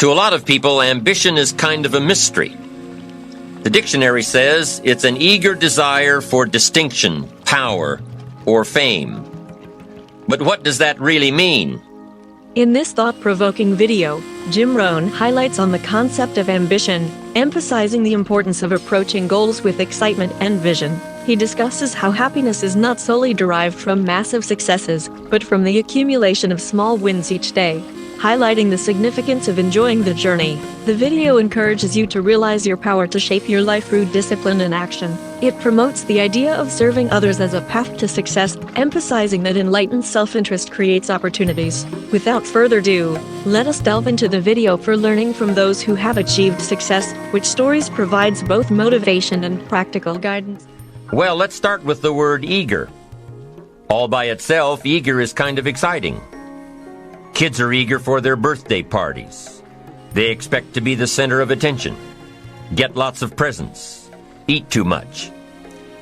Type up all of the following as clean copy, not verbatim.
To a lot of people, ambition is kind of a mystery. The dictionary says it's an eager desire for distinction, power, or fame. But what does that really mean? In this thought-provoking video, Jim Rohn highlights on the concept of ambition, emphasizing the importance of approaching goals with excitement and vision. He discusses how happiness is not solely derived from massive successes, but from the accumulation of small wins each day, highlighting the significance of enjoying the journey. The video encourages you to realize your power to shape your life through discipline and action. It promotes the idea of serving others as a path to success, emphasizing that enlightened self-interest creates opportunities. Without further ado, let us delve into the video for learning from those who have achieved success, which stories provides both motivation and practical guidance. Well, let's start with the word eager. All by itself, eager is kind of exciting. Kids are eager for their birthday parties. They expect to be the center of attention, get lots of presents, eat too much.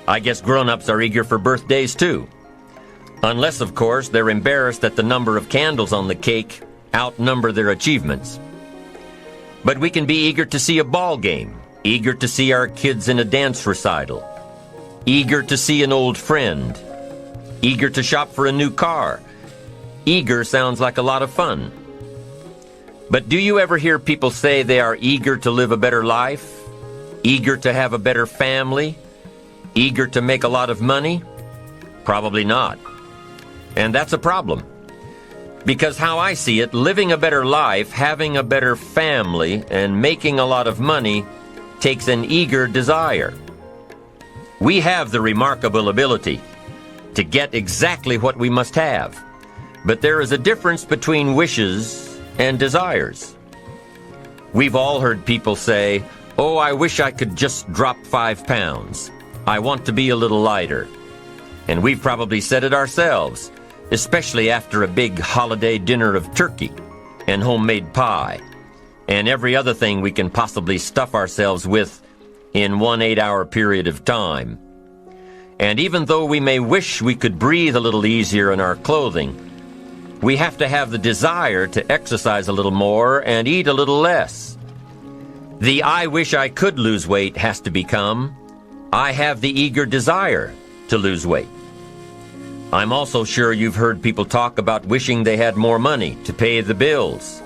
I guess grown-ups are eager for birthdays too. Unless, of course, they're embarrassed that the number of candles on the cake outnumber their achievements. But we can be eager to see a ball game, eager to see our kids in a dance recital, eager to see an old friend, eager to shop for a new car. Eager sounds like a lot of fun. But do you ever hear people say they are eager to live a better life? Eager to have a better family? Eager to make a lot of money? Probably not. And that's a problem. Because how I see it, living a better life, having a better family, and making a lot of money takes an eager desire. We have the remarkable ability to get exactly what we must have. But there is a difference between wishes and desires. We've all heard people say, "Oh, I wish I could just drop 5 pounds. I want to be a little lighter." And we've probably said it ourselves, especially after a big holiday dinner of turkey and homemade pie, and every other thing we can possibly stuff ourselves with in one 8-hour period of time. And even though we may wish we could breathe a little easier in our clothing, we have to have the desire to exercise a little more and eat a little less. The "I wish I could lose weight" has to become, "I have the eager desire to lose weight." I'm also sure you've heard people talk about wishing they had more money to pay the bills,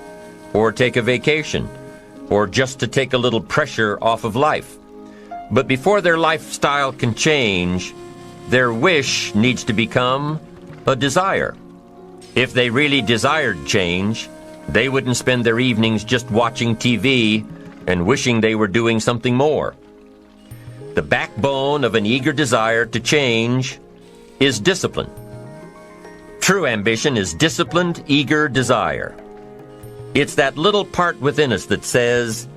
or take a vacation, or just to take a little pressure off of life. But before their lifestyle can change, their wish needs to become a desire. If they really desired change, they wouldn't spend their evenings just watching TV and wishing they were doing something more. The backbone of an eager desire to change is discipline. True ambition is disciplined, eager desire. It's that little part within us that says,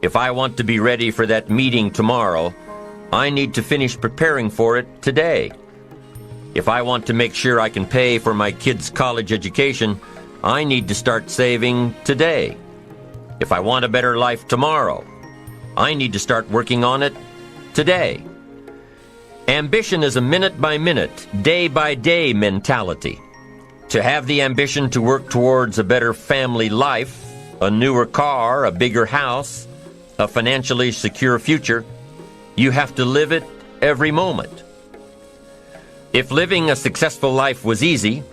if I want to be ready for that meeting tomorrow, I need to finish preparing for it today. If I want to make sure I can pay for my kids' college education, I need to start saving today. If I want a better life tomorrow, I need to start working on it today. Ambition is a minute-by-minute, day-by-day mentality. To have the ambition to work towards a better family life, a newer car, a bigger house, a financially secure future, you have to live it every moment. If living a successful life was easy,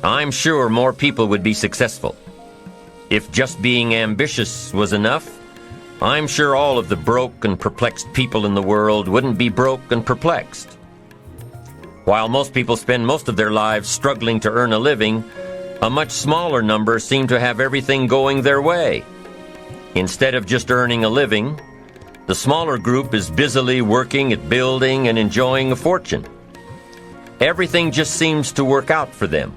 I'm sure more people would be successful. If just being ambitious was enough, I'm sure all of the broke and perplexed people in the world wouldn't be broke and perplexed. While most people spend most of their lives struggling to earn a living, a much smaller number seem to have everything going their way. Instead of just earning a living, the smaller group is busily working at building and enjoying a fortune. Everything just seems to work out for them.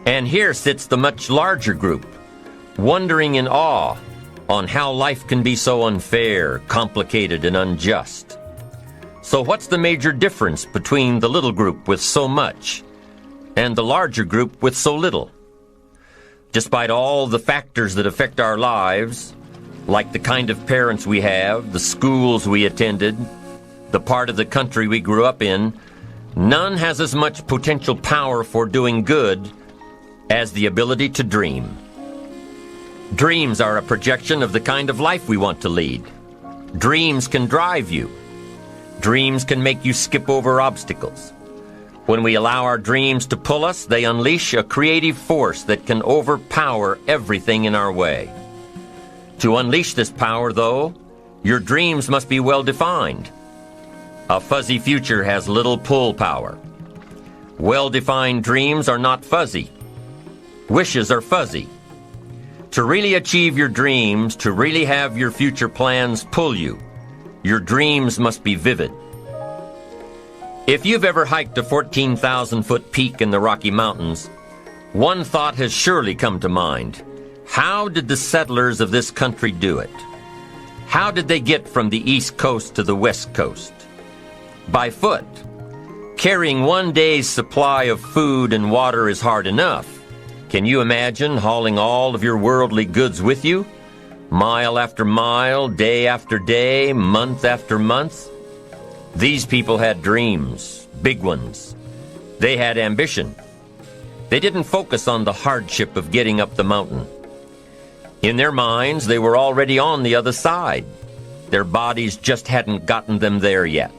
And here sits the much larger group, wondering in awe on how life can be so unfair, complicated, and unjust. So what's the major difference between the little group with so much and the larger group with so little? Despite all the factors that affect our lives, like the kind of parents we have, the schools we attended, the part of the country we grew up in, none has as much potential power for doing good as the ability to dream. Dreams are a projection of the kind of life we want to lead. Dreams can drive you. Dreams can make you skip over obstacles. When we allow our dreams to pull us, they unleash a creative force that can overpower everything in our way. To unleash this power, though, your dreams must be well defined. A fuzzy future has little pull power. Well-defined dreams are not fuzzy. Wishes are fuzzy. To really achieve your dreams, to really have your future plans pull you, your dreams must be vivid. If you've ever hiked a 14,000-foot peak in the Rocky Mountains, one thought has surely come to mind. How did the settlers of this country do it? How did they get from the East Coast to the West Coast? By foot. Carrying one day's supply of food and water is hard enough. Can you imagine hauling all of your worldly goods with you? Mile after mile, day after day, month after month? These people had dreams, big ones. They had ambition. They didn't focus on the hardship of getting up the mountain. In their minds, they were already on the other side. Their bodies just hadn't gotten them there yet.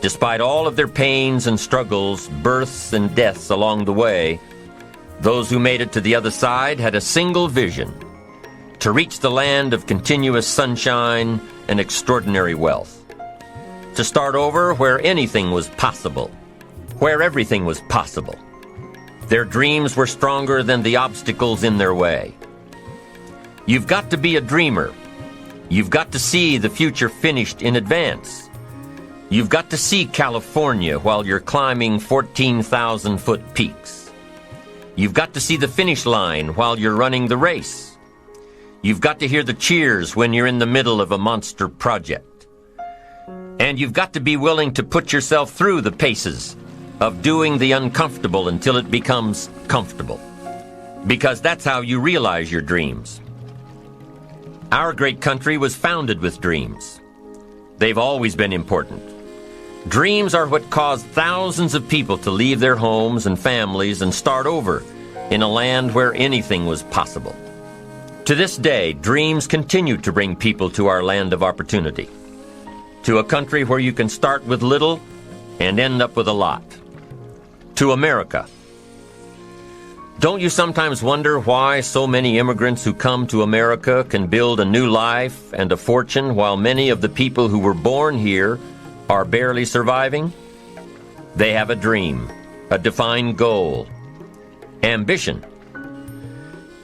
Despite all of their pains and struggles, births and deaths along the way, those who made it to the other side had a single vision: to reach the land of continuous sunshine and extraordinary wealth. To start over where anything was possible, where everything was possible. Their dreams were stronger than the obstacles in their way. You've got to be a dreamer. You've got to see the future finished in advance. You've got to see California while you're climbing 14,000-foot peaks. You've got to see the finish line while you're running the race. You've got to hear the cheers when you're in the middle of a monster project. And you've got to be willing to put yourself through the paces of doing the uncomfortable until it becomes comfortable. Because that's how you realize your dreams. Our great country was founded with dreams. They've always been important. Dreams are what caused thousands of people to leave their homes and families and start over in a land where anything was possible. To this day, dreams continue to bring people to our land of opportunity, to a country where you can start with little and end up with a lot, to America. Don't you sometimes wonder why so many immigrants who come to America can build a new life and a fortune while many of the people who were born here are barely surviving? They have a dream, a defined goal, ambition.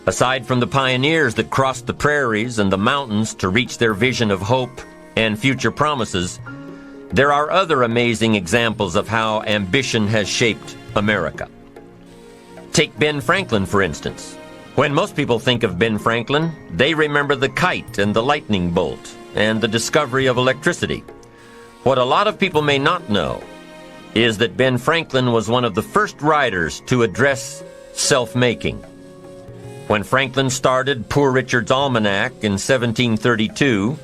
Aside from the pioneers that crossed the prairies and the mountains to reach their vision of hope and future promises, there are other amazing examples of how ambition has shaped America. Take Ben Franklin, for instance. When most people think of Ben Franklin, they remember the kite and the lightning bolt and the discovery of electricity. What a lot of people may not know is that Ben Franklin was one of the first writers to address self-making. When Franklin started Poor Richard's Almanac in 1732,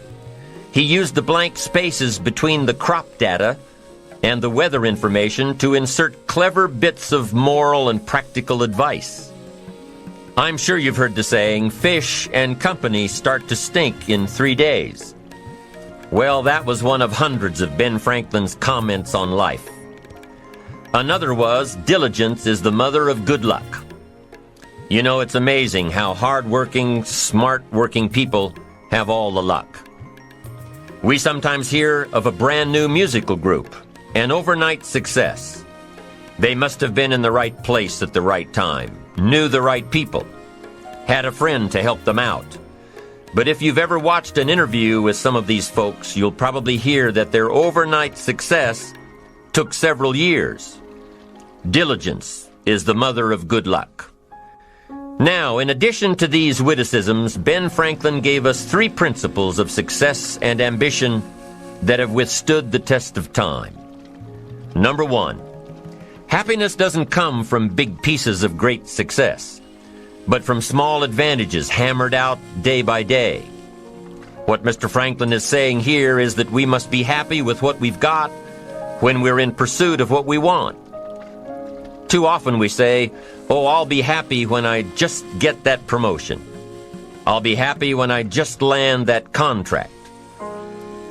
he used the blank spaces between the crop data and the weather information to insert clever bits of moral and practical advice. I'm sure you've heard the saying, fish and company start to stink in 3 days. Well, that was one of hundreds of Ben Franklin's comments on life. Another was, diligence is the mother of good luck. You know, it's amazing how hard-working, smart-working people have all the luck. We sometimes hear of a brand-new musical group, an overnight success. They must have been in the right place at the right time, knew the right people, had a friend to help them out. But if you've ever watched an interview with some of these folks, you'll probably hear that their overnight success took several years. Diligence is the mother of good luck. Now, in addition to these witticisms, Ben Franklin gave us 3 principles of success and ambition that have withstood the test of time. Number 1, happiness doesn't come from big pieces of great success, but from small advantages hammered out day by day. What Mr. Franklin is saying here is that we must be happy with what we've got when we're in pursuit of what we want. Too often we say, oh, I'll be happy when I just get that promotion. I'll be happy when I just land that contract.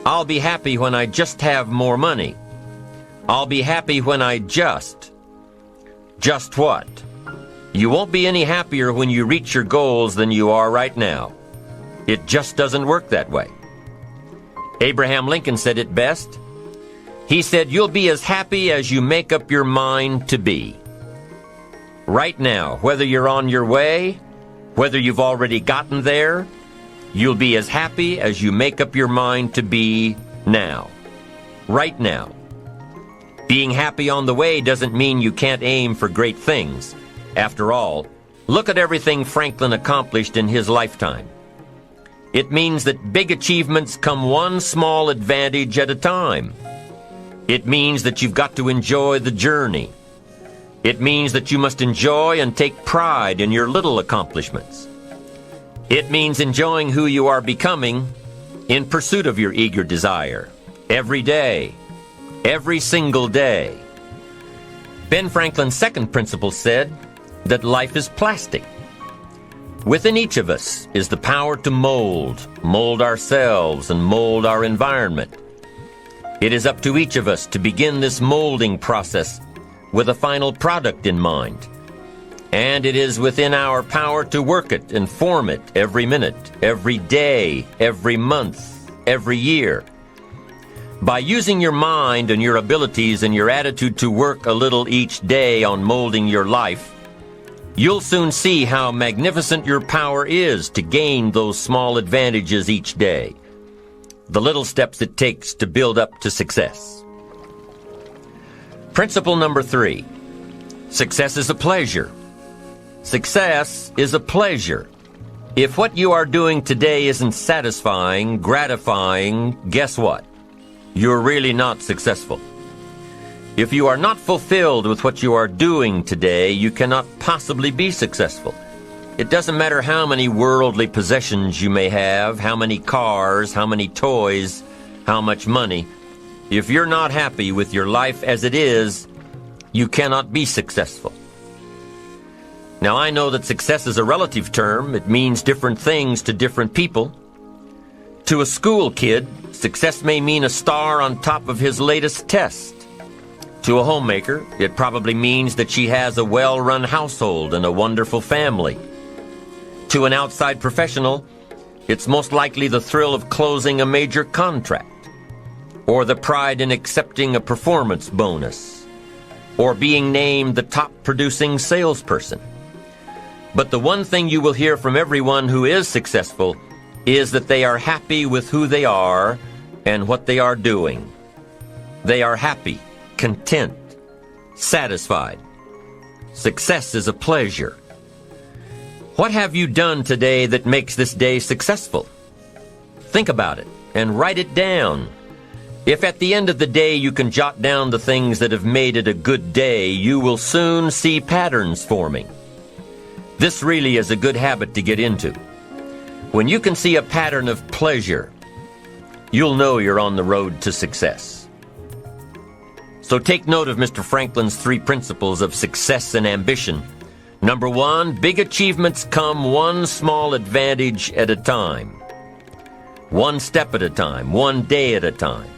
I'll be happy when I just have more money. I'll be happy when I just. Just what? You won't be any happier when you reach your goals than you are right now. It just doesn't work that way. Abraham Lincoln said it best. He said, "You'll be as happy as you make up your mind to be." Right now, whether you're on your way, whether you've already gotten there, you'll be as happy as you make up your mind to be now. Right now. Being happy on the way doesn't mean you can't aim for great things. After all, look at everything Franklin accomplished in his lifetime. It means that big achievements come one small advantage at a time. It means that you've got to enjoy the journey. It means that you must enjoy and take pride in your little accomplishments. It means enjoying who you are becoming in pursuit of your eager desire, every day, every single day. Ben Franklin's second principle said that life is plastic. Within each of us is the power to mold ourselves and mold our environment. It is up to each of us to begin this molding process with a final product in mind. And it is within our power to work it and form it every minute, every day, every month, every year. By using your mind and your abilities and your attitude to work a little each day on molding your life, you'll soon see how magnificent your power is to gain those small advantages each day, the little steps it takes to build up to success. Principle number 3, success is a pleasure. Success is a pleasure. If what you are doing today isn't satisfying, gratifying, guess what? You're really not successful. If you are not fulfilled with what you are doing today, you cannot possibly be successful. It doesn't matter how many worldly possessions you may have, how many cars, how many toys, how much money. If you're not happy with your life as it is, you cannot be successful. Now, I know that success is a relative term. It means different things to different people. To a school kid, success may mean a star on top of his latest test. To a homemaker, it probably means that she has a well-run household and a wonderful family. To an outside professional, it's most likely the thrill of closing a major contract, or the pride in accepting a performance bonus, or being named the top-producing salesperson. But the one thing you will hear from everyone who is successful is that they are happy with who they are and what they are doing. They are happy, content, satisfied. Success is a pleasure. What have you done today that makes this day successful? Think about it and write it down. If at the end of the day you can jot down the things that have made it a good day, you will soon see patterns forming. This really is a good habit to get into. When you can see a pattern of pleasure, you'll know you're on the road to success. So take note of Mr. Franklin's 3 principles of success and ambition. Number 1, big achievements come one small advantage at a time. One step at a time, one day at a time.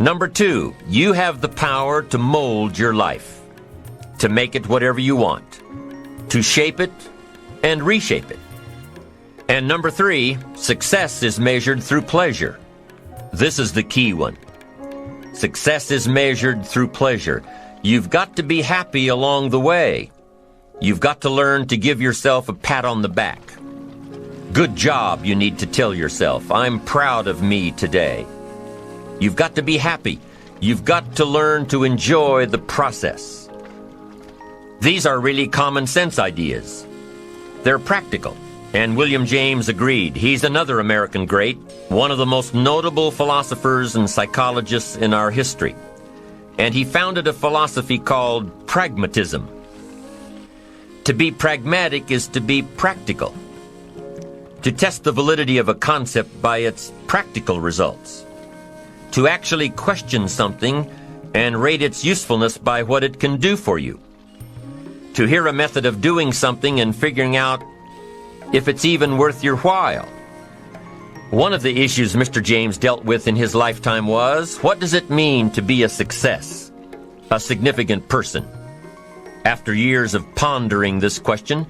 Number 2, you have the power to mold your life, to make it whatever you want, to shape it and reshape it. And number 3, success is measured through pleasure. This is the key one. Success is measured through pleasure. You've got to be happy along the way. You've got to learn to give yourself a pat on the back. Good job, you need to tell yourself. I'm proud of me today. You've got to be happy. You've got to learn to enjoy the process. These are really common sense ideas. They're practical. And William James agreed. He's another American great, one of the most notable philosophers and psychologists in our history. And he founded a philosophy called pragmatism. To be pragmatic is to be practical, to test the validity of a concept by its practical results, to actually question something and rate its usefulness by what it can do for you, to hear a method of doing something and figuring out if it's even worth your while. One of the issues Mr. James dealt with in his lifetime was, what does it mean to be a success, a significant person? After years of pondering this question,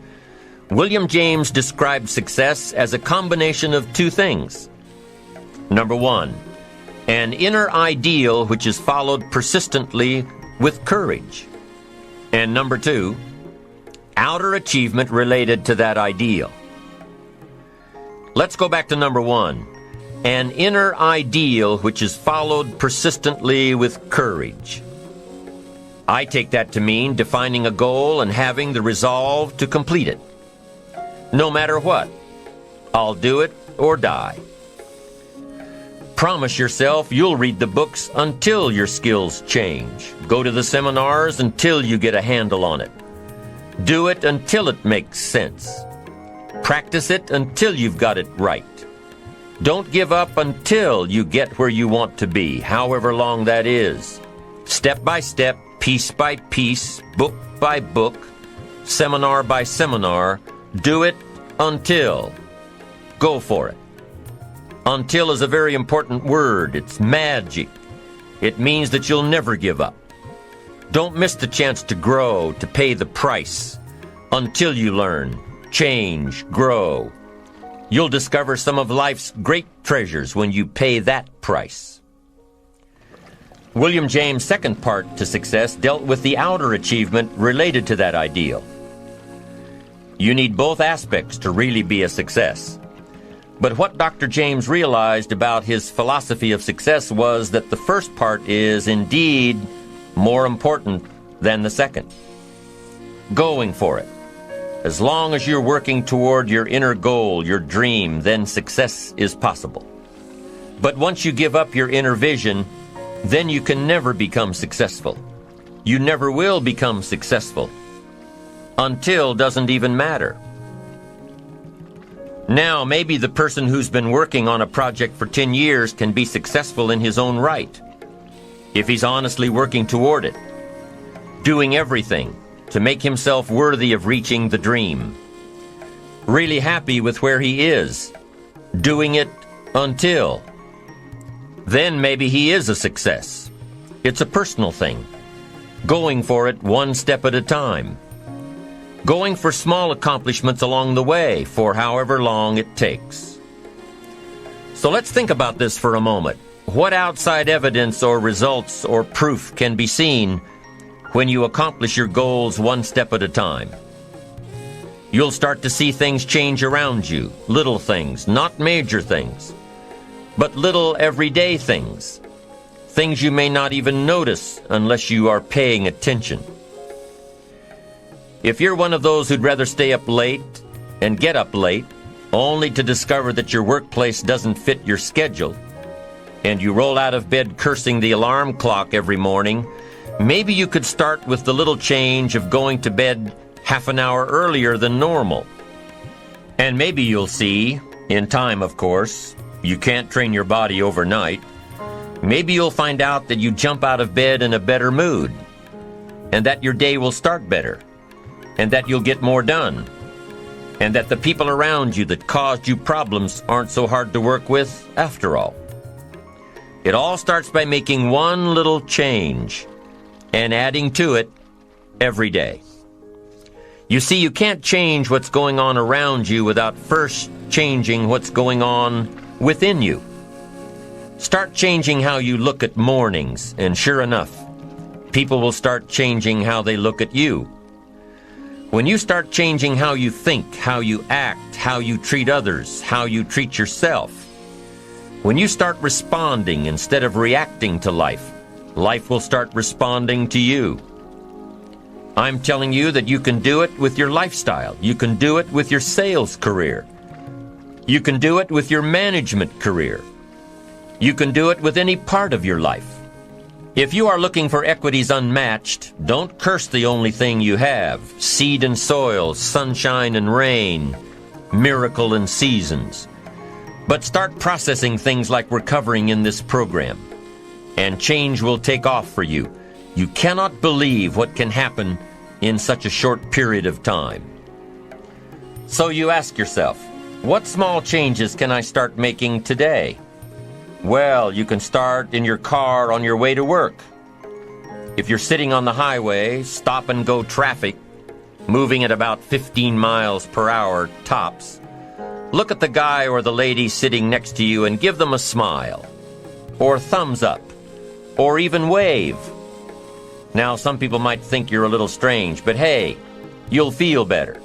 William James described success as a combination of two things. Number one, an inner ideal which is followed persistently with courage. And number two, outer achievement related to that ideal. Let's go back to number one, an inner ideal which is followed persistently with courage. I take that to mean defining a goal and having the resolve to complete it. No matter what, I'll do it or die. Promise yourself you'll read the books until your skills change. Go to the seminars until you get a handle on it. Do it until it makes sense. Practice it until you've got it right. Don't give up until you get where you want to be, however long that is. Step by step, piece by piece, book by book, seminar by seminar, do it until. Go for it. Until is a very important word. It's magic. It means that you'll never give up. Don't miss the chance to grow, to pay the price. Until you learn, change, grow. You'll discover some of life's great treasures when you pay that price. William James' second part to success dealt with the outer achievement related to that ideal. You need both aspects to really be a success. But what Dr. James realized about his philosophy of success was that the first part is indeed more important than the second. Going for it. As long as you're working toward your inner goal, your dream, then success is possible. But once you give up your inner vision, then you can never become successful. You never will become successful. Until doesn't even matter. Now, maybe the person who's been working on a project for 10 years can be successful in his own right, if he's honestly working toward it, doing everything to make himself worthy of reaching the dream, really happy with where he is, doing it until. Then maybe he is a success. It's a personal thing, going for it one step at a time. Going for small accomplishments along the way for however long it takes. So let's think about this for a moment. What outside evidence or results or proof can be seen when you accomplish your goals one step at a time? You'll start to see things change around you, little things, not major things, but little everyday things, things you may not even notice unless you are paying attention. If you're one of those who'd rather stay up late and get up late, only to discover that your workplace doesn't fit your schedule, and you roll out of bed cursing the alarm clock every morning, maybe you could start with the little change of going to bed half an hour earlier than normal. And maybe you'll see, in time of course, you can't train your body overnight, maybe you'll find out that you jump out of bed in a better mood, and that your day will start better, and that you'll get more done, and that the people around you that caused you problems aren't so hard to work with after all. It all starts by making one little change and adding to it every day. You see, you can't change what's going on around you without first changing what's going on within you. Start changing how you look at mornings, and sure enough, people will start changing how they look at you. When you start changing how you think, how you act, how you treat others, how you treat yourself, when you start responding instead of reacting to life, life will start responding to you. I'm telling you that you can do it with your lifestyle. You can do it with your sales career. You can do it with your management career. You can do it with any part of your life. If you are looking for equities unmatched, don't curse the only thing you have: seed and soil, sunshine and rain, miracle and seasons. But start processing things like we're covering in this program, and change will take off for you. You cannot believe what can happen in such a short period of time. So you ask yourself, what small changes can I start making today? Well, you can start in your car on your way to work. If you're sitting on the highway, stop-and-go traffic, moving at about 15 miles per hour tops, look at the guy or the lady sitting next to you and give them a smile, or thumbs up, or even wave. Now, some people might think you're a little strange, but hey, you'll feel better.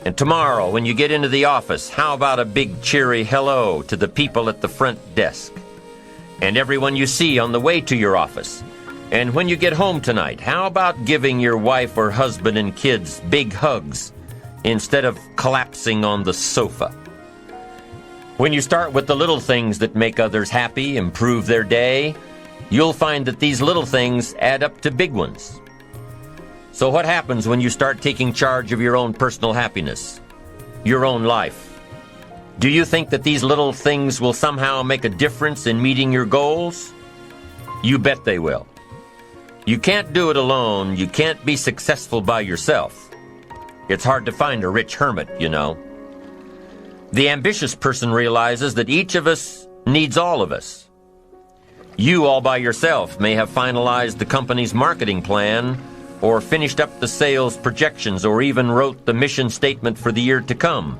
And tomorrow, when you get into the office, how about a big cheery hello to the people at the front desk, and everyone you see on the way to your office? And when you get home tonight, how about giving your wife or husband and kids big hugs instead of collapsing on the sofa? When you start with the little things that make others happy, improve their day, you'll find that these little things add up to big ones. So what happens when you start taking charge of your own personal happiness, your own life? Do you think that these little things will somehow make a difference in meeting your goals? You bet they will. You can't do it alone. You can't be successful by yourself. It's hard to find a rich hermit, you know. The ambitious person realizes that each of us needs all of us. You all by yourself may have finalized the company's marketing plan, or finished up the sales projections, or even wrote the mission statement for the year to come.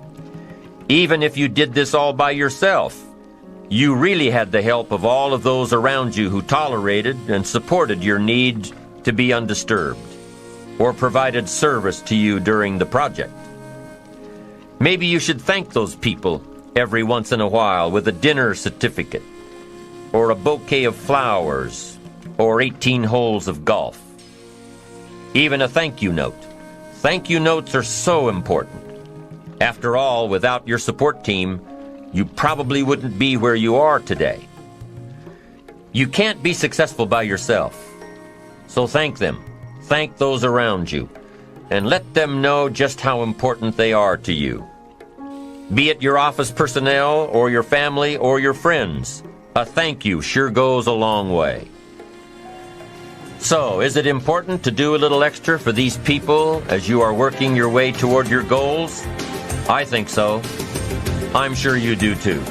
Even if you did this all by yourself, you really had the help of all of those around you who tolerated and supported your need to be undisturbed, or provided service to you during the project. Maybe you should thank those people every once in a while with a dinner certificate, or a bouquet of flowers, or 18 holes of golf. Even a thank you note. Thank you notes are so important. After all, without your support team, you probably wouldn't be where you are today. You can't be successful by yourself. So thank them. Thank those around you. And let them know just how important they are to you. Be it your office personnel, or your family, or your friends, a thank you sure goes a long way. So, is it important to do a little extra for these people as you are working your way toward your goals? I think so. I'm sure you do too.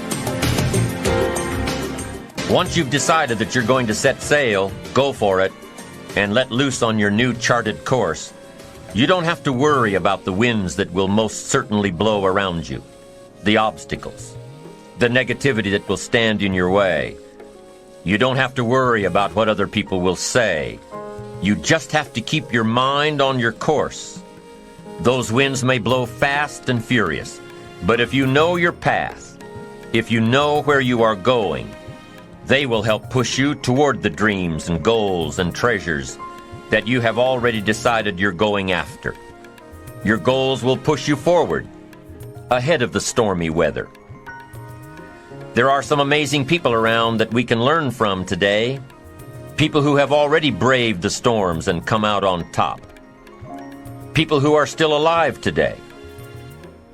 Once you've decided that you're going to set sail, go for it, and let loose on your new charted course, you don't have to worry about the winds that will most certainly blow around you, the obstacles, the negativity that will stand in your way. You don't have to worry about what other people will say. You just have to keep your mind on your course. Those winds may blow fast and furious, but if you know your path, if you know where you are going, they will help push you toward the dreams and goals and treasures that you have already decided you're going after. Your goals will push you forward, ahead of the stormy weather. There are some amazing people around that we can learn from today. People who have already braved the storms and come out on top. People who are still alive today.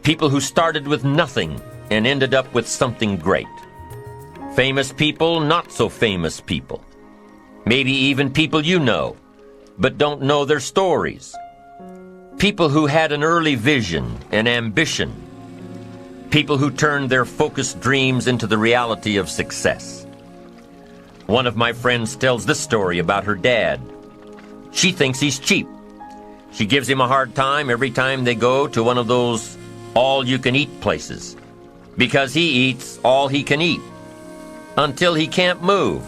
People who started with nothing and ended up with something great. Famous people, not so famous people. Maybe even people you know, but don't know their stories. People who had an early vision and ambition. People who turned their focused dreams into the reality of success. One of my friends tells this story about her dad. She thinks he's cheap. She gives him a hard time every time they go to one of those all-you-can-eat places, because he eats all he can eat, until he can't move,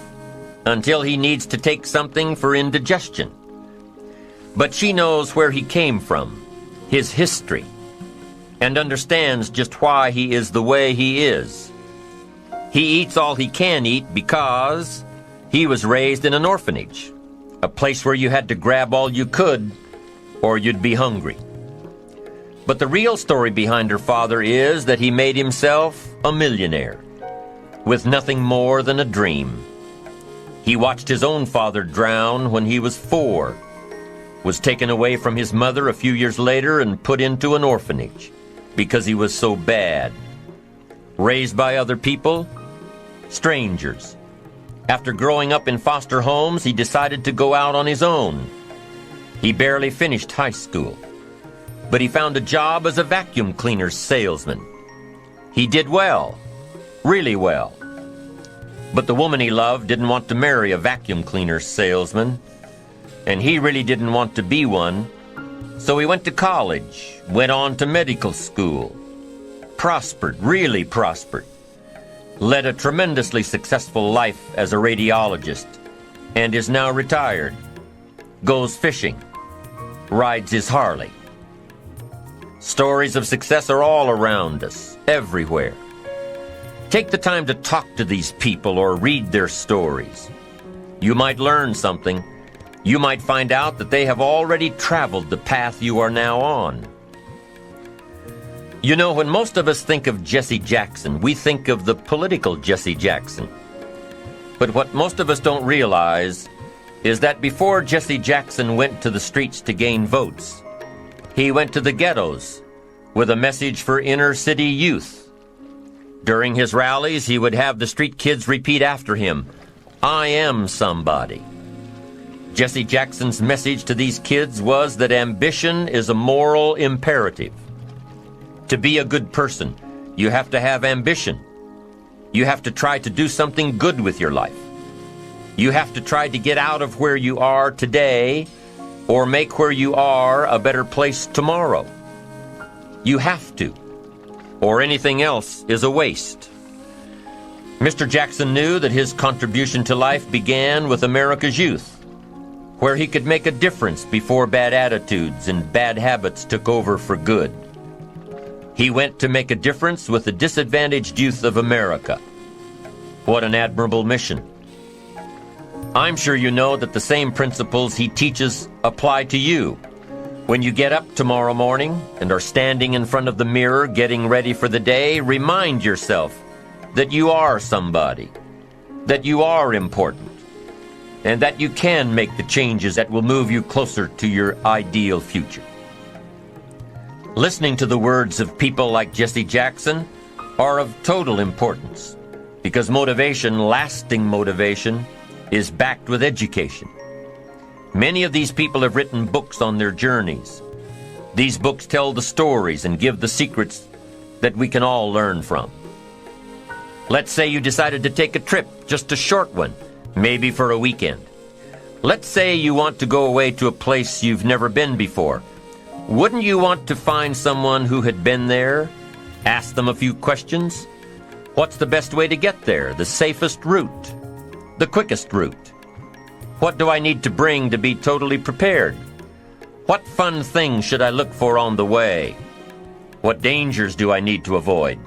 until he needs to take something for indigestion. But she knows where he came from, his history, and understands just why he is the way he is. He eats all he can eat because he was raised in an orphanage, a place where you had to grab all you could or you'd be hungry. But the real story behind her father is that he made himself a millionaire with nothing more than a dream. He watched his own father drown when he was 4, was taken away from his mother a few years later and put into an orphanage because he was so bad. Raised by other people, strangers. After growing up in foster homes, he decided to go out on his own. He barely finished high school. but he found a job as a vacuum cleaner salesman. He did well, really well. But the woman he loved didn't want to marry a vacuum cleaner salesman, and he really didn't want to be one, so he went to college, went on to medical school, prospered, really prospered, led a tremendously successful life as a radiologist, and is now retired, goes fishing, rides his Harley. Stories of success are all around us, everywhere. Take the time to talk to these people or read their stories. You might learn something. You might find out that they have already traveled the path you are now on. You know, when most of us think of Jesse Jackson, we think of the political Jesse Jackson. But what most of us don't realize is that before Jesse Jackson went to the streets to gain votes, he went to the ghettos with a message for inner city youth. During his rallies, he would have the street kids repeat after him, "I am somebody." Jesse Jackson's message to these kids was that ambition is a moral imperative. To be a good person, you have to have ambition. You have to try to do something good with your life. You have to try to get out of where you are today or make where you are a better place tomorrow. You have to, or anything else is a waste. Mr. Jackson knew that his contribution to life began with America's youth, where he could make a difference before bad attitudes and bad habits took over for good. He went to make a difference with the disadvantaged youth of America. What an admirable mission. I'm sure you know that the same principles he teaches apply to you. When you get up tomorrow morning and are standing in front of the mirror getting ready for the day, remind yourself that you are somebody, that you are important, and that you can make the changes that will move you closer to your ideal future. Listening to the words of people like Jesse Jackson are of total importance, because motivation, lasting motivation, is backed with education. Many of these people have written books on their journeys. These books tell the stories and give the secrets that we can all learn from. Let's say you decided to take a trip, just a short one, maybe for a weekend. Let's say you want to go away to a place you've never been before. Wouldn't you want to find someone who had been there? Ask them a few questions? What's the best way to get there? The safest route? The quickest route? What do I need to bring to be totally prepared? What fun things should I look for on the way? What dangers do I need to avoid?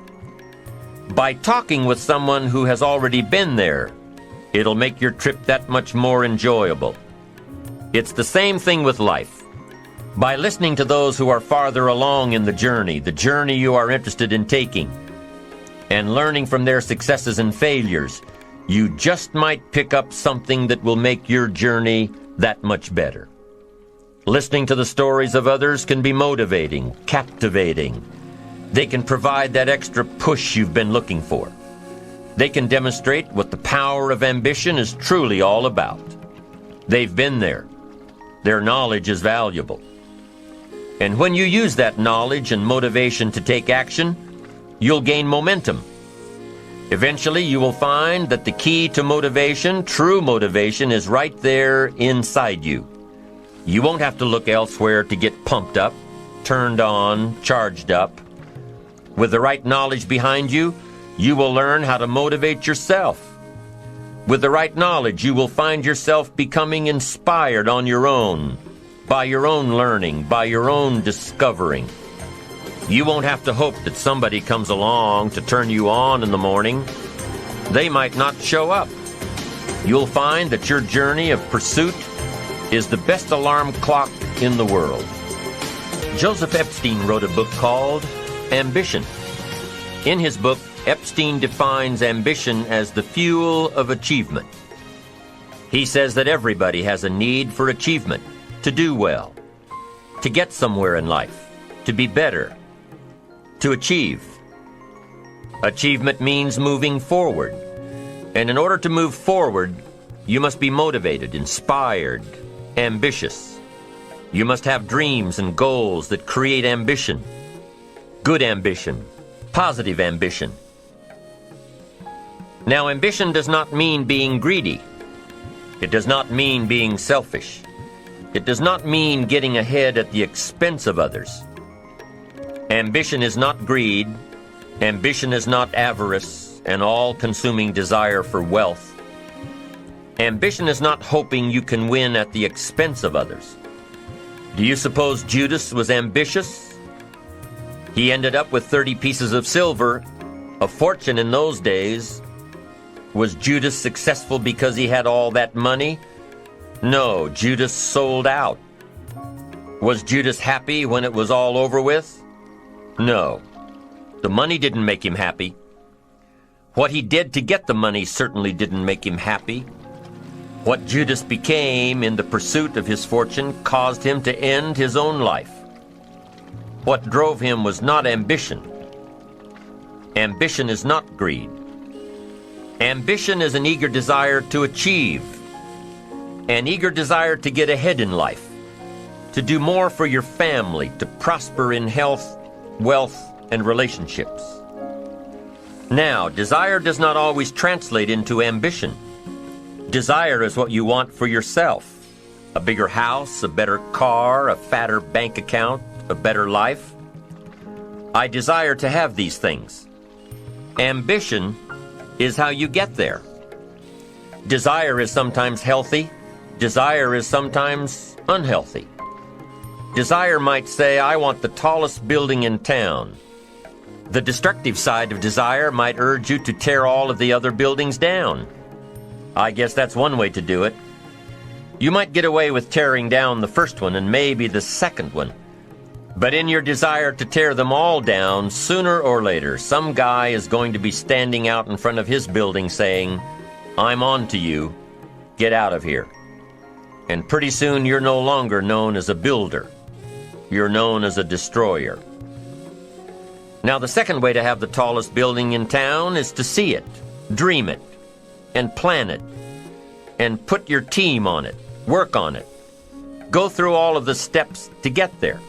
By talking with someone who has already been there, it'll make your trip that much more enjoyable. It's the same thing with life. By listening to those who are farther along in the journey you are interested in taking, and learning from their successes and failures, you just might pick up something that will make your journey that much better. Listening to the stories of others can be motivating, captivating. They can provide that extra push you've been looking for. They can demonstrate what the power of ambition is truly all about. They've been there. Their knowledge is valuable. And when you use that knowledge and motivation to take action, you'll gain momentum. Eventually, you will find that the key to motivation, true motivation, is right there inside you. You won't have to look elsewhere to get pumped up, turned on, charged up. With the right knowledge behind you, you will learn how to motivate yourself. With the right knowledge, you will find yourself becoming inspired on your own, by your own learning, by your own discovering. You won't have to hope that somebody comes along to turn you on in the morning. They might not show up. You'll find that your journey of pursuit is the best alarm clock in the world. Joseph Epstein wrote a book called Ambition. In his book, Epstein defines ambition as the fuel of achievement. He says that everybody has a need for achievement, to do well, to get somewhere in life, to be better, to achieve. Achievement means moving forward. And in order to move forward, you must be motivated, inspired, ambitious. You must have dreams and goals that create ambition. Good ambition, positive ambition. Now, ambition does not mean being greedy. It does not mean being selfish. It does not mean getting ahead at the expense of others. Ambition is not greed. Ambition is not avarice, an all-consuming desire for wealth. Ambition is not hoping you can win at the expense of others. Do you suppose Judas was ambitious? He ended up with 30 pieces of silver, a fortune in those days. Was Judas successful because he had all that money? No, Judas sold out. Was Judas happy when it was all over with? No. The money didn't make him happy. What he did to get the money certainly didn't make him happy. What Judas became in the pursuit of his fortune caused him to end his own life. What drove him was not ambition. Ambition is not greed. Ambition is an eager desire to achieve, an eager desire to get ahead in life, to do more for your family, to prosper in health, wealth, and relationships. Now, desire does not always translate into ambition. Desire is what you want for yourself. A bigger house, a better car, a fatter bank account, a better life. I desire to have these things. Ambition is how you get there. Desire is sometimes healthy. Desire is sometimes unhealthy. Desire might say, I want the tallest building in town. The destructive side of desire might urge you to tear all of the other buildings down. I guess that's one way to do it. You might get away with tearing down the first one and maybe the second one. But in your desire to tear them all down, sooner or later, some guy is going to be standing out in front of his building saying, I'm on to you. Get out of here. And pretty soon you're no longer known as a builder. You're known as a destroyer. Now, the second way to have the tallest building in town is to see it, dream it, and plan it, and put your team on it, work on it. Go through all of the steps to get there.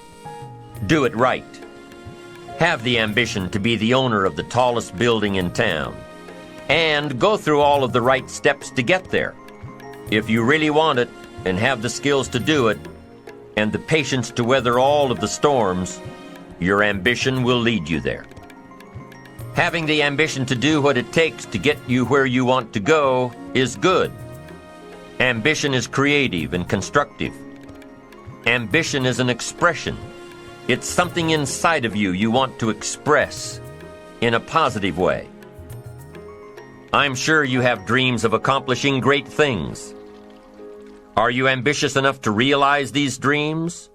Do it right. Have the ambition to be the owner of the tallest building in town. And go through all of the right steps to get there. If you really want it, and have the skills to do it, and the patience to weather all of the storms, your ambition will lead you there. Having the ambition to do what it takes to get you where you want to go is good. Ambition is creative and constructive. Ambition is an expression. It's something inside of you want to express in a positive way. I'm sure you have dreams of accomplishing great things. Are you ambitious enough to realize these dreams?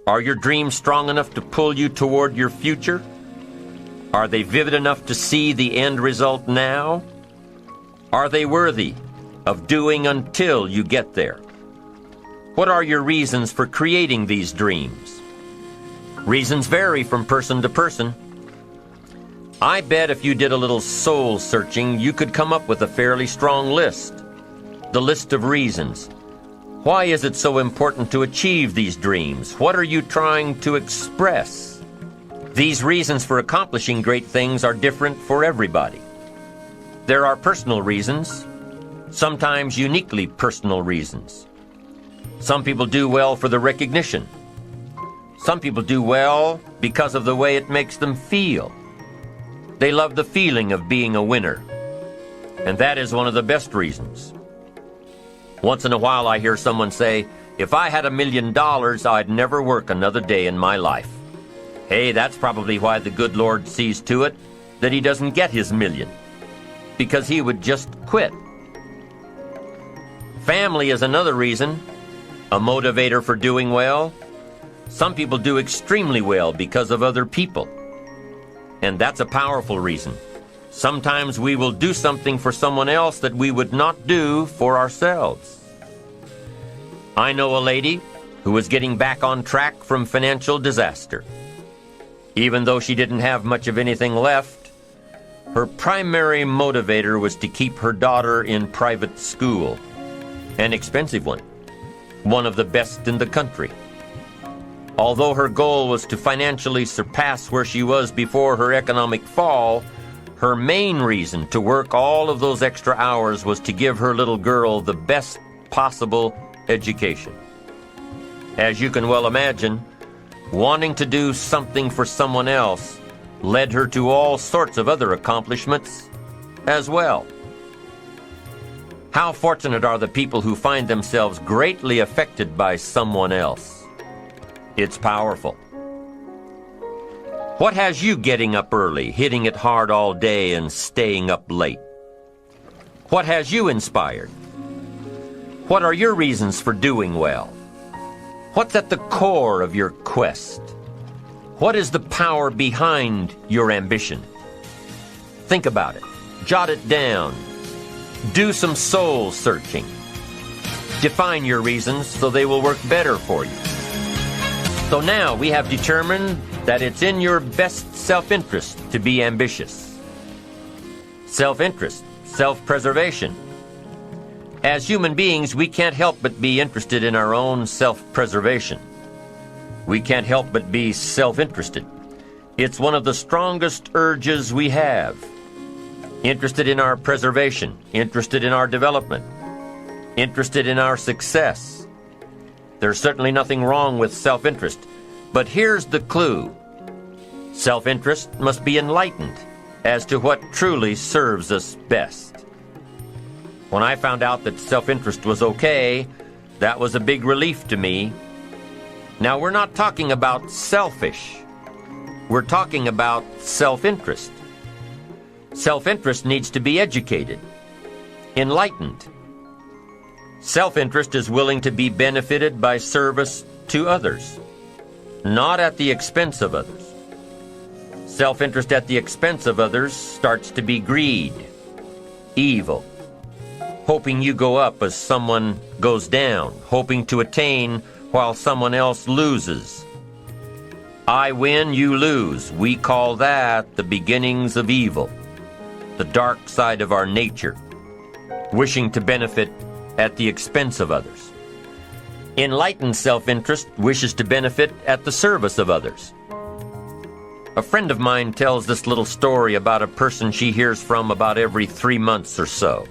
Are your dreams strong enough to pull you toward your future? Are they vivid enough to see the end result now? Are they worthy of doing until you get there? What are your reasons for creating these dreams? Reasons vary from person to person. I bet if you did a little soul searching, you could come up with a fairly strong list. The list of reasons. Why is it so important to achieve these dreams? What are you trying to express? These reasons for accomplishing great things are different for everybody. There are personal reasons, sometimes uniquely personal reasons. Some people do well for the recognition. Some people do well because of the way it makes them feel. They love the feeling of being a winner. And that is one of the best reasons. Once in a while I hear someone say, if I had $1 million, I'd never work another day in my life. Hey, that's probably why the good Lord sees to it that he doesn't get his million, because he would just quit. Family is another reason, a motivator for doing well. Some people do extremely well because of other people. And that's a powerful reason. Sometimes we will do something for someone else that we would not do for ourselves. I know a lady who was getting back on track from financial disaster. Even though she didn't have much of anything left, her primary motivator was to keep her daughter in private school, an expensive one of the best in the country. Although her goal was to financially surpass where she was before her economic fall, her main reason to work all of those extra hours was to give her little girl the best possible education. As you can well imagine, wanting to do something for someone else led her to all sorts of other accomplishments as well. How fortunate are the people who find themselves greatly affected by someone else? It's powerful. What has you getting up early, hitting it hard all day, and staying up late? What has you inspired? What are your reasons for doing well? What's at the core of your quest? What is the power behind your ambition? Think about it. Jot it down. Do some soul searching. Define your reasons so they will work better for you. So now we have determined that it's in your best self-interest to be ambitious. Self-interest, self-preservation. As human beings, we can't help but be interested in our own self-preservation. We can't help but be self-interested. It's one of the strongest urges we have. Interested in our preservation, interested in our development, interested in our success. There's certainly nothing wrong with self-interest, but here's the clue. Self-interest must be enlightened as to what truly serves us best. When I found out that self-interest was okay, that was a big relief to me. Now, we're not talking about selfish. We're talking about self-interest. Self-interest needs to be educated, enlightened. Self-interest is willing to be benefited by service to others, not at the expense of others. Self-interest at the expense of others starts to be greed, evil, hoping you go up as someone goes down, hoping to attain while someone else loses. I win, you lose. We call that the beginnings of evil, the dark side of our nature, wishing to benefit at the expense of others. Enlightened self-interest wishes to benefit at the service of others. A friend of mine tells this little story about a person she hears from about every 3 months or so.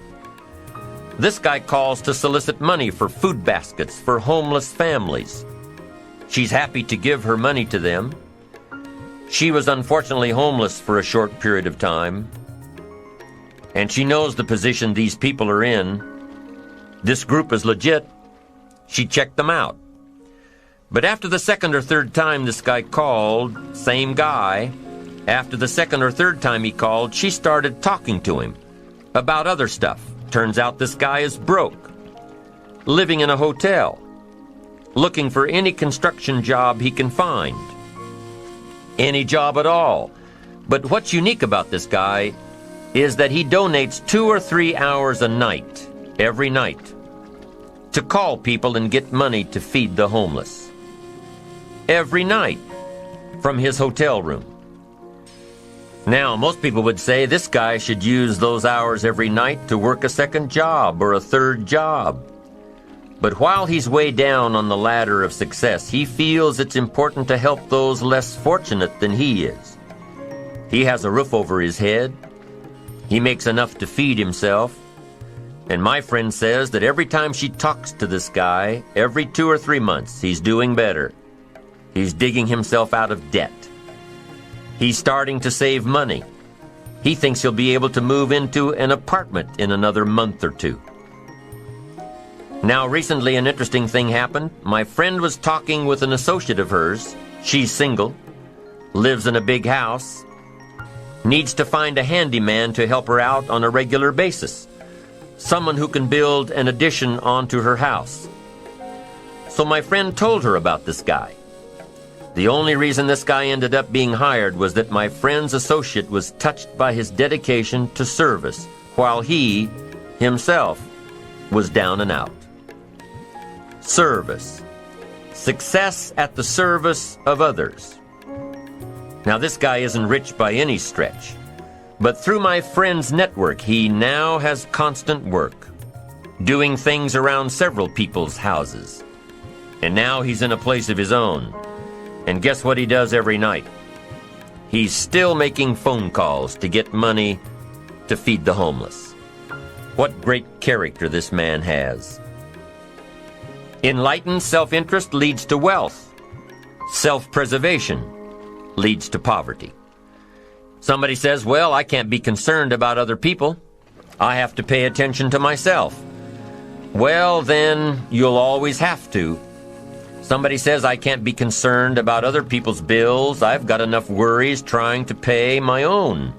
This guy calls to solicit money for food baskets for homeless families. She's happy to give her money to them. She was unfortunately homeless for a short period of time, and she knows the position these people are in. This group is legit. She checked them out. But after the second or third time this guy called, same guy, after the second or third time he called, she started talking to him about other stuff. Turns out this guy is broke, living in a hotel, looking for any construction job he can find. Any job at all. But what's unique about this guy is that he donates 2 or 3 hours a night, every night, to call people and get money to feed the homeless. Every night, from his hotel room. Now, most people would say this guy should use those hours every night to work a second job or a third job. But while he's way down on the ladder of success, he feels it's important to help those less fortunate than he is. He has a roof over his head. He makes enough to feed himself. And my friend says that every time she talks to this guy, every 2 or 3 months, he's doing better. He's digging himself out of debt. He's starting to save money. He thinks he'll be able to move into an apartment in another month or 2. Now, recently an interesting thing happened. My friend was talking with an associate of hers. She's single, lives in a big house, needs to find a handyman to help her out on a regular basis. Someone who can build an addition onto her house. So my friend told her about this guy. The only reason this guy ended up being hired was that my friend's associate was touched by his dedication to service, while he, himself, was down and out. Service. Success at the service of others. Now, this guy isn't rich by any stretch, but through my friend's network, he now has constant work, doing things around several people's houses. And now he's in a place of his own. And guess what he does every night? He's still making phone calls to get money to feed the homeless. What great character this man has. Enlightened self-interest leads to wealth. Self-preservation leads to poverty. Somebody says, well, I can't be concerned about other people. I have to pay attention to myself. Well, then you'll always have to. Somebody says, I can't be concerned about other people's bills. I've got enough worries trying to pay my own.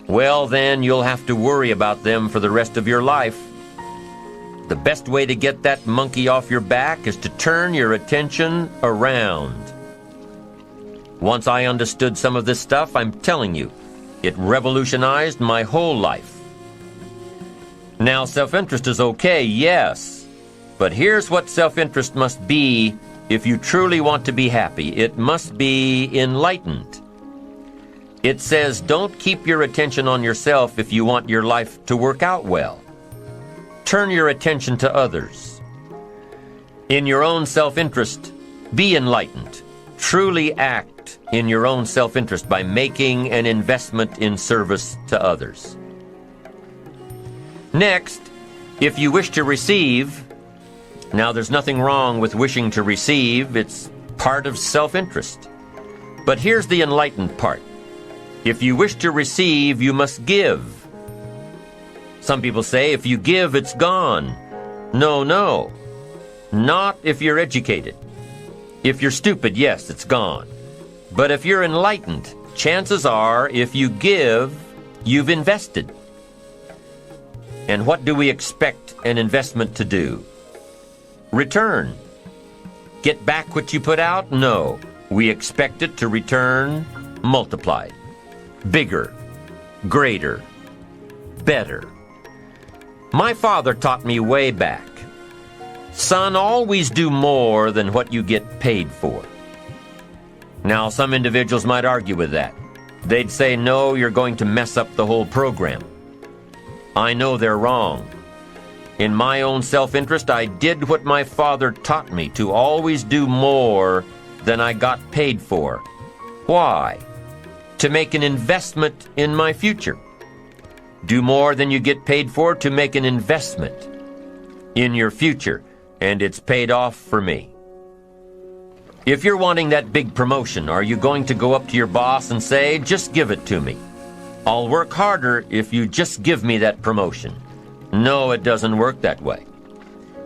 Well, then you'll have to worry about them for the rest of your life. The best way to get that monkey off your back is to turn your attention around. Once I understood some of this stuff, I'm telling you, it revolutionized my whole life. Now, self-interest is okay, yes, but here's what self-interest must be if you truly want to be happy. It must be enlightened. It says, don't keep your attention on yourself if you want your life to work out well. Turn your attention to others. In your own self-interest, be enlightened. Truly act in your own self-interest by making an investment in service to others. Next, if you wish to receive, now there's nothing wrong with wishing to receive, it's part of self-interest. But here's the enlightened part. If you wish to receive, you must give. Some people say, if you give, it's gone. No, no. Not if you're educated. If you're stupid, yes, it's gone. But if you're enlightened, chances are, if you give, you've invested. And what do we expect an investment to do? Return. Get back what you put out? No. We expect it to return multiplied. Bigger. Greater. Better. My father taught me way back, son, always do more than what you get paid for. Now, some individuals might argue with that. They'd say, no, you're going to mess up the whole program. I know they're wrong. In my own self-interest, I did what my father taught me, to always do more than I got paid for. Why? To make an investment in my future. Do more than you get paid for to make an investment in your future, and it's paid off for me. If you're wanting that big promotion, are you going to go up to your boss and say, just give it to me? I'll work harder if you just give me that promotion. No, it doesn't work that way.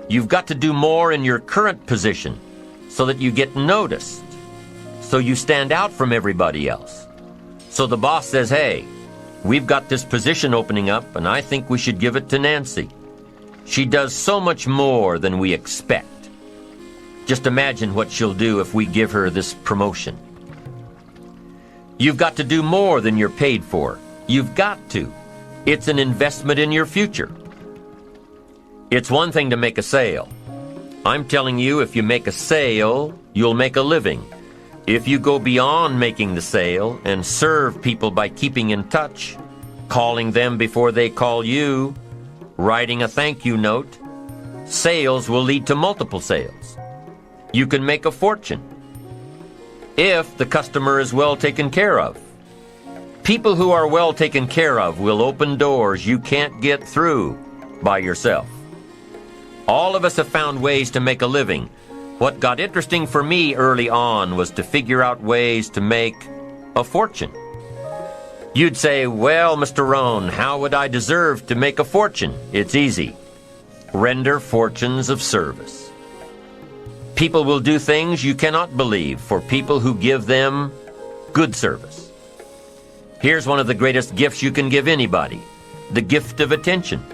You've got to do more in your current position so that you get noticed, so you stand out from everybody else. So the boss says, hey, we've got this position opening up, and I think we should give it to Nancy. She does so much more than we expect. Just imagine what she'll do if we give her this promotion. You've got to do more than you're paid for. You've got to. It's an investment in your future. It's one thing to make a sale. I'm telling you, if you make a sale, you'll make a living. If you go beyond making the sale and serve people by keeping in touch, calling them before they call you, writing a thank you note, sales will lead to multiple sales. You can make a fortune if the customer is well taken care of. People who are well taken care of will open doors you can't get through by yourself. All of us have found ways to make a living. What got interesting for me early on was to figure out ways to make a fortune. You'd say, well, Mr. Rohn, how would I deserve to make a fortune? It's easy. Render fortunes of service. People will do things you cannot believe for people who give them good service. Here's one of the greatest gifts you can give anybody, the gift of attention.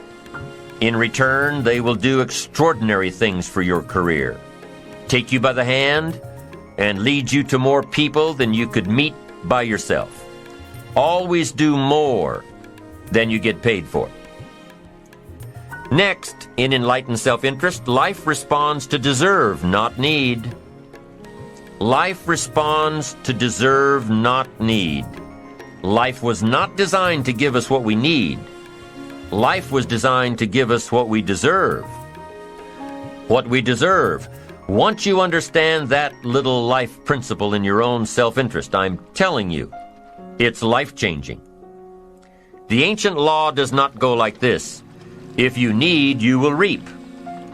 In return, they will do extraordinary things for your career. Take you by the hand and lead you to more people than you could meet by yourself. Always do more than you get paid for. Next, in enlightened self-interest, life responds to deserve, not need. Life responds to deserve, not need. Life was not designed to give us what we need. Life was designed to give us what we deserve. What we deserve. Once you understand that little life principle in your own self-interest, I'm telling you, it's life-changing. The ancient law does not go like this: if you need, you will reap.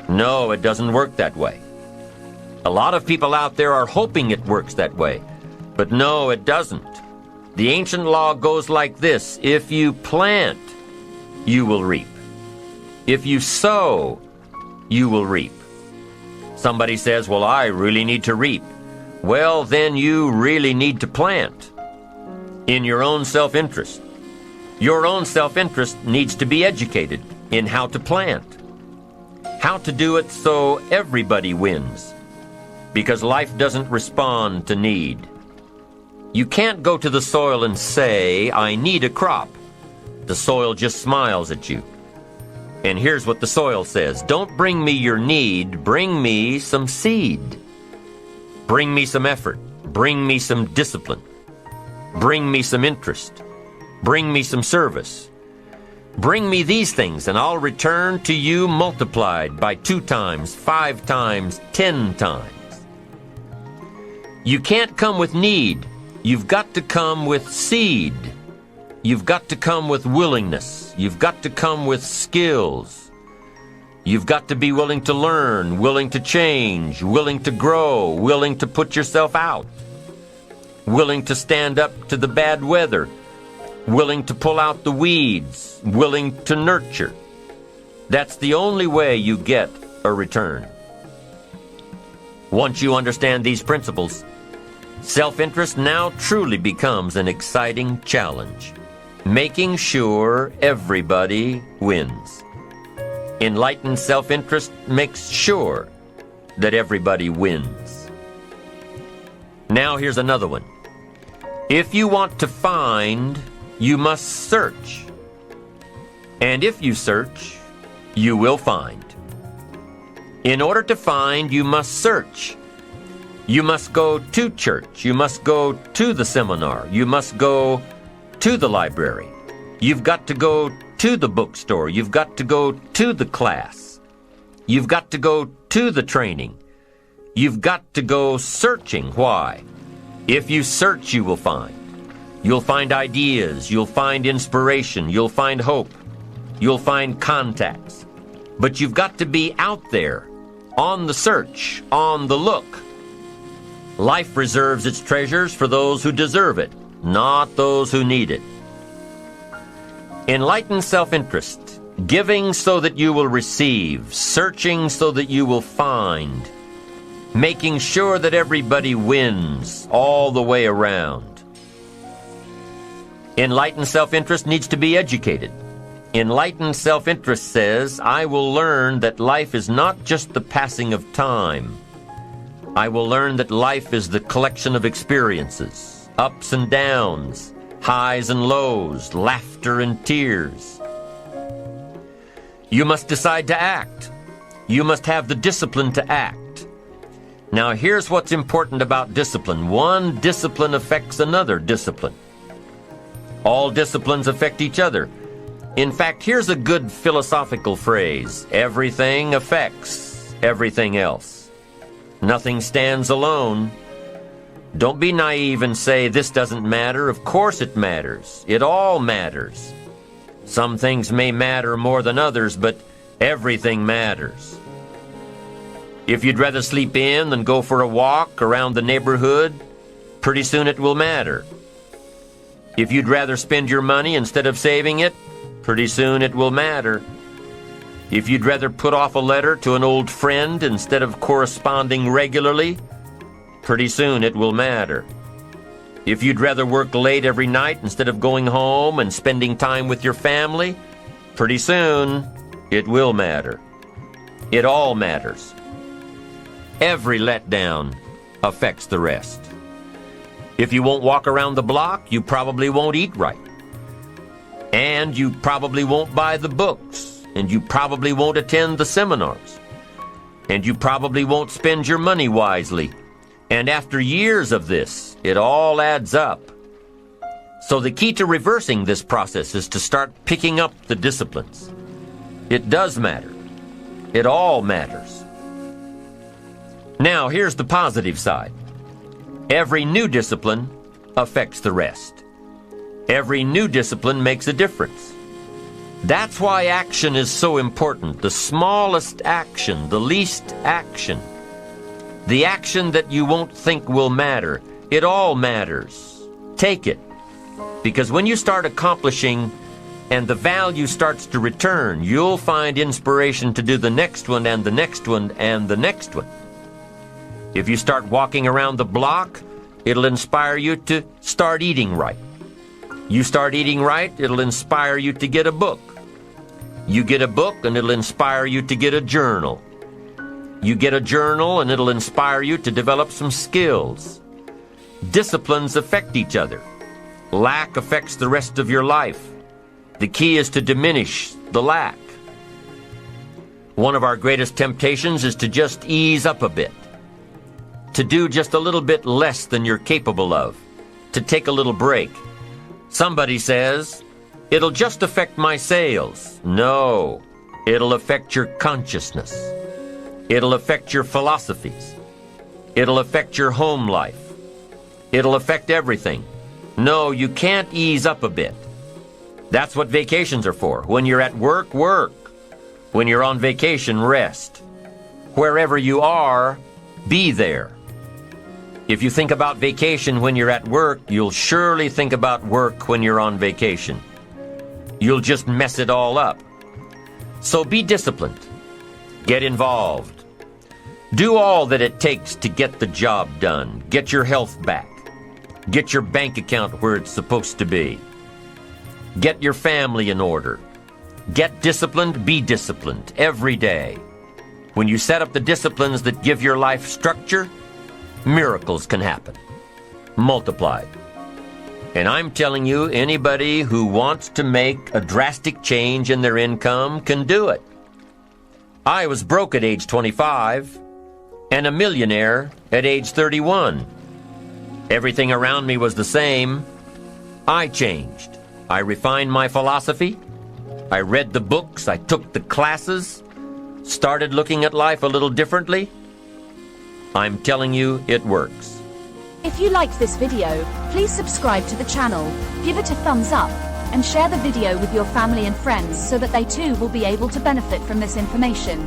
No, it doesn't work that way. A lot of people out there are hoping it works that way, but no, it doesn't. The ancient law goes like this: if you plant, you will reap. If you sow, you will reap. Somebody says, well, I really need to reap. Well, then you really need to plant in your own self-interest. Your own self-interest needs to be educated in how to plant, how to do it so everybody wins, because life doesn't respond to need. You can't go to the soil and say, I need a crop. The soil just smiles at you. And here's what the soil says: don't bring me your need, bring me some seed. Bring me some effort. Bring me some discipline. Bring me some interest. Bring me some service. Bring me these things, and I'll return to you multiplied by 2 times, 5 times, 10 times. You can't come with need. You've got to come with seed. You've got to come with willingness. You've got to come with skills. You've got to be willing to learn, willing to change, willing to grow, willing to put yourself out, willing to stand up to the bad weather, willing to pull out the weeds, willing to nurture. That's the only way you get a return. Once you understand these principles, self-interest now truly becomes an exciting challenge, making sure everybody wins. Enlightened self-interest makes sure that everybody wins. Now here's another one. If you want to find, you must search. And if you search, you will find. In order to find, you must search. You must go to church. You must go to the seminar. You must go to the library. You've got to go to the bookstore. You've got to go to the class. You've got to go to the training. You've got to go searching. Why? If you search, you will find. You'll find ideas. You'll find inspiration. You'll find hope. You'll find contacts. But you've got to be out there, on the search, on the look. Life reserves its treasures for those who deserve it, not those who need it. Enlightened self-interest, giving so that you will receive, searching so that you will find, making sure that everybody wins all the way around. Enlightened self-interest needs to be educated. Enlightened self-interest says, I will learn that life is not just the passing of time. I will learn that life is the collection of experiences, ups and downs, highs and lows, laughter and tears. You must decide to act. You must have the discipline to act. Now here's what's important about discipline. One discipline affects another discipline. All disciplines affect each other. In fact, here's a good philosophical phrase: everything affects everything else. Nothing stands alone. Don't be naive and say, this doesn't matter. Of course it matters. It all matters. Some things may matter more than others, but everything matters. If you'd rather sleep in than go for a walk around the neighborhood, pretty soon it will matter. If you'd rather spend your money instead of saving it, pretty soon it will matter. If you'd rather put off a letter to an old friend instead of corresponding regularly, pretty soon it will matter. If you'd rather work late every night instead of going home and spending time with your family, pretty soon it will matter. It all matters. Every letdown affects the rest. If you won't walk around the block, you probably won't eat right. And you probably won't buy the books. And you probably won't attend the seminars. And you probably won't spend your money wisely. And after years of this, it all adds up. So the key to reversing this process is to start picking up the disciplines. It does matter. It all matters. Now, here's the positive side. Every new discipline affects the rest. Every new discipline makes a difference. That's why action is so important. The smallest action, the least action. The action that you won't think will matter. It all matters. Take it. Because when you start accomplishing and the value starts to return, you'll find inspiration to do the next one and the next one and the next one. If you start walking around the block, it'll inspire you to start eating right. You start eating right, it'll inspire you to get a book. You get a book and it'll inspire you to get a journal. You get a journal and it'll inspire you to develop some skills. Disciplines affect each other. Lack affects the rest of your life. The key is to diminish the lack. One of our greatest temptations is to just ease up a bit. To do just a little bit less than you're capable of. To take a little break. Somebody says, it'll just affect my sales. No, it'll affect your consciousness. It'll affect your philosophies. It'll affect your home life. It'll affect everything. No, you can't ease up a bit. That's what vacations are for. When you're at work, work. When you're on vacation, rest. Wherever you are, be there. If you think about vacation when you're at work, you'll surely think about work when you're on vacation. You'll just mess it all up. So be disciplined. Get involved. Do all that it takes to get the job done. Get your health back. Get your bank account where it's supposed to be. Get your family in order. Get disciplined, be disciplined every day. When you set up the disciplines that give your life structure, miracles can happen, multiplied. And I'm telling you, anybody who wants to make a drastic change in their income can do it. I was broke at age 25 and a millionaire at age 31. Everything around me was the same. I changed. I refined my philosophy. I read the books. I took the classes. Started looking at life a little differently. I'm telling you, it works. If you liked this video, please subscribe to the channel, give it a thumbs up, and share the video with your family and friends so that they too will be able to benefit from this information.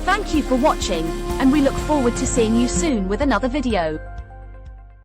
Thank you for watching, and we look forward to seeing you soon with another video.